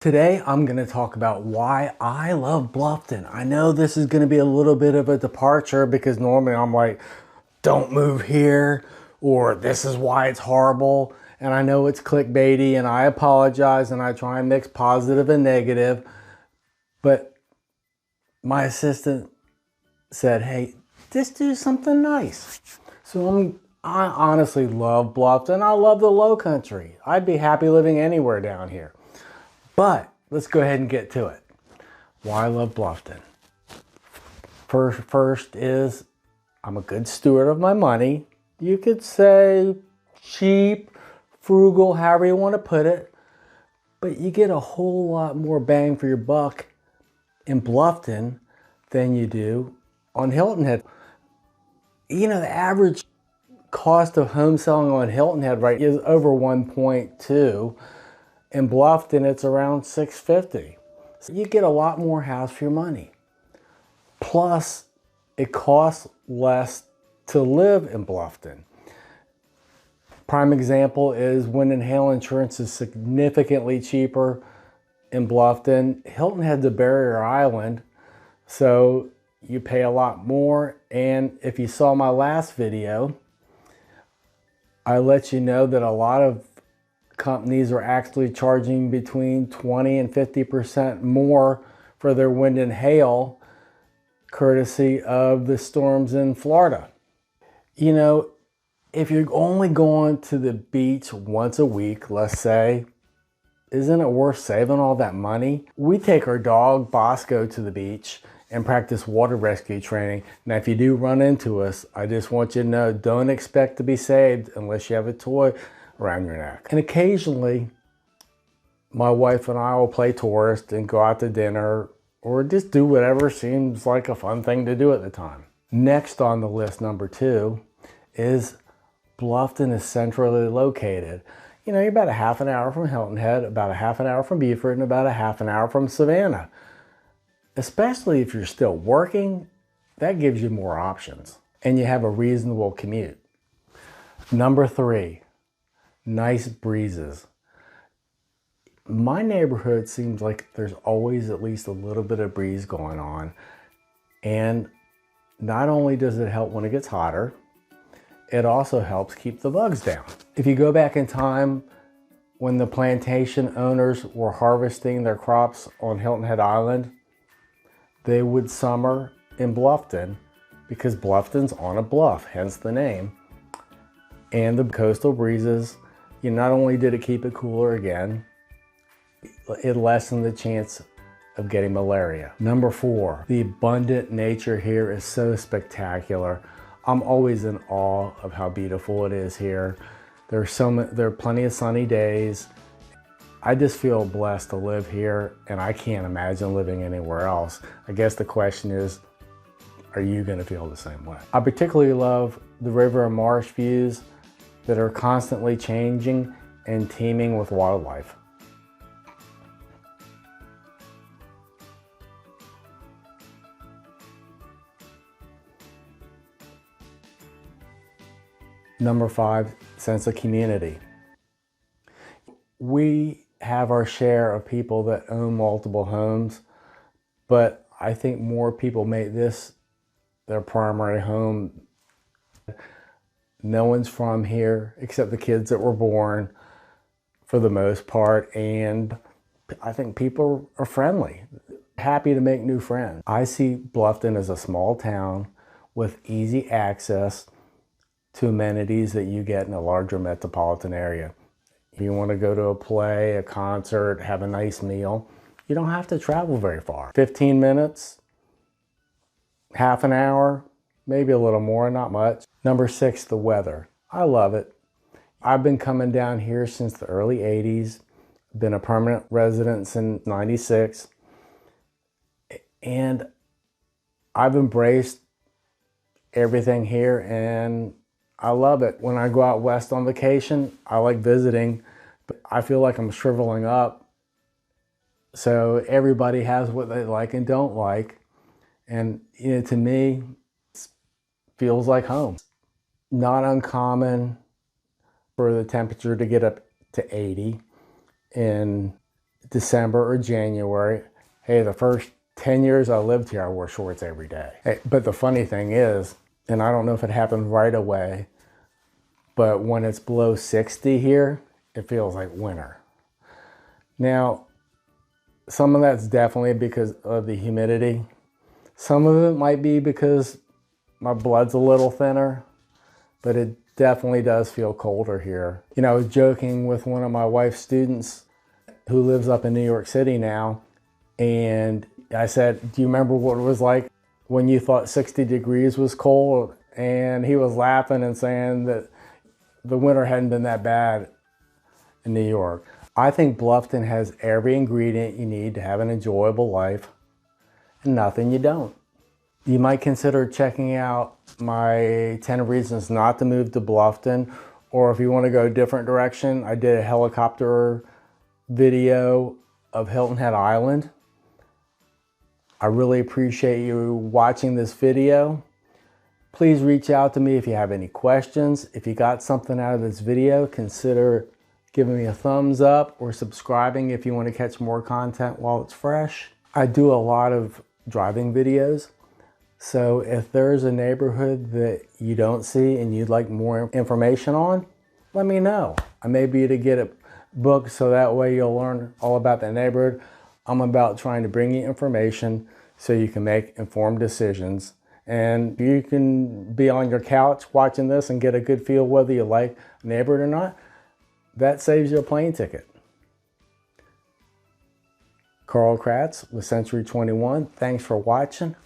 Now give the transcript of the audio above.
Today, I'm going to talk about why I love Bluffton. I know this is going to be a little bit of a departure because normally I'm like, don't move here, or this is why it's horrible. And I know it's clickbaity, and I apologize, and I try and mix positive and negative. But my assistant said, hey, just do something nice. So I honestly love Bluffton. I love the Lowcountry. I'd be happy living anywhere down here. But let's go ahead and get to it. Why I love Bluffton. First is I'm a good steward of my money. You could say cheap, frugal, however you want to put it. But you get a whole lot more bang for your buck in Bluffton than you do on Hilton Head. You know, the average cost of home selling on Hilton Head right is over 1.2. In Bluffton, it's around $650. So you get a lot more house for your money. Plus, it costs less to live in Bluffton. Prime example is wind and hail insurance is significantly cheaper in Bluffton. Hilton Head's a barrier island, so you pay a lot more. And if you saw my last video, I let you know that a lot of companies are actually charging between 20 and 50% more for their wind and hail, courtesy of the storms in Florida. You know, if you're only going to the beach once a week, let's say, isn't it worth saving all that money? We take our dog Bosco to the beach and practice water rescue training. Now, if you do run into us, I just want you to know, don't expect to be saved unless you have a toy around your neck. And occasionally, my wife and I will play tourist and go out to dinner or just do whatever seems like a fun thing to do at the time. Next on the list, number 2, is Bluffton is centrally located. You know, you're about a half an hour from Hilton Head, about a half an hour from Beaufort, and about a half an hour from Savannah. Especially if you're still working, that gives you more options. And you have a reasonable commute. Number 3. Nice breezes. My neighborhood seems like there's always at least a little bit of breeze going on. And not only does it help when it gets hotter, it also helps keep the bugs down. If you go back in time when the plantation owners were harvesting their crops on Hilton Head Island, they would summer in Bluffton because Bluffton's on a bluff, hence the name. And the coastal breezes, not only did it keep it cooler again, it lessened the chance of getting malaria. Number 4, the abundant nature here is so spectacular. I'm always in awe of how beautiful it is here. There are plenty of sunny days. I just feel blessed to live here, and I can't imagine living anywhere else. I guess the question is, are you going to feel the same way? I particularly love the river and marsh views that are constantly changing and teeming with wildlife. Number 5, sense of community. We have our share of people that own multiple homes, but I think more people make this their primary home. No one's from here except the kids that were born for the most part, and I think people are friendly, happy to make new friends. I see Bluffton as a small town with easy access to amenities that you get in a larger metropolitan area. If you want to go to a play, a concert, have a nice meal, you don't have to travel very far. 15 minutes, half an hour, maybe a little more, not much. Number 6, the weather. I love it. I've been coming down here since the early 80s, been a permanent resident since 96, and I've embraced everything here and I love it. When I go out west on vacation, I like visiting, but I feel like I'm shriveling up. So everybody has what they like and don't like. And to me, it feels like home. Not uncommon for the temperature to get up to 80 in December or January. Hey, the first 10 years I lived here, I wore shorts every day. Hey, but the funny thing is, and I don't know if it happened right away, but when it's below 60 here, it feels like winter. Now, some of that's definitely because of the humidity. Some of it might be because my blood's a little thinner, but it definitely does feel colder here. You know, I was joking with one of my wife's students who lives up in New York City now, and I said, do you remember what it was like when you thought 60 degrees was cold? And he was laughing and saying that the winter hadn't been that bad in New York. I think Bluffton has every ingredient you need to have an enjoyable life, and nothing you don't. You might consider checking out my 10 reasons not to move to Bluffton, or if you want to go a different direction, I did a helicopter video of Hilton Head Island. I really appreciate you watching this video. Please reach out to me if you have any questions. If you got something out of this video, consider giving me a thumbs up or subscribing if you want to catch more content while it's fresh. I do a lot of driving videos, so if there's a neighborhood that you don't see and you'd like more information on, let me know. I may be able to get it booked so that way you'll learn all about the neighborhood. I'm about trying to bring you information so you can make informed decisions. And you can be on your couch watching this and get a good feel whether you like a neighborhood or not. That saves you a plane ticket. Carl Kratz with Century 21. Thanks for watching.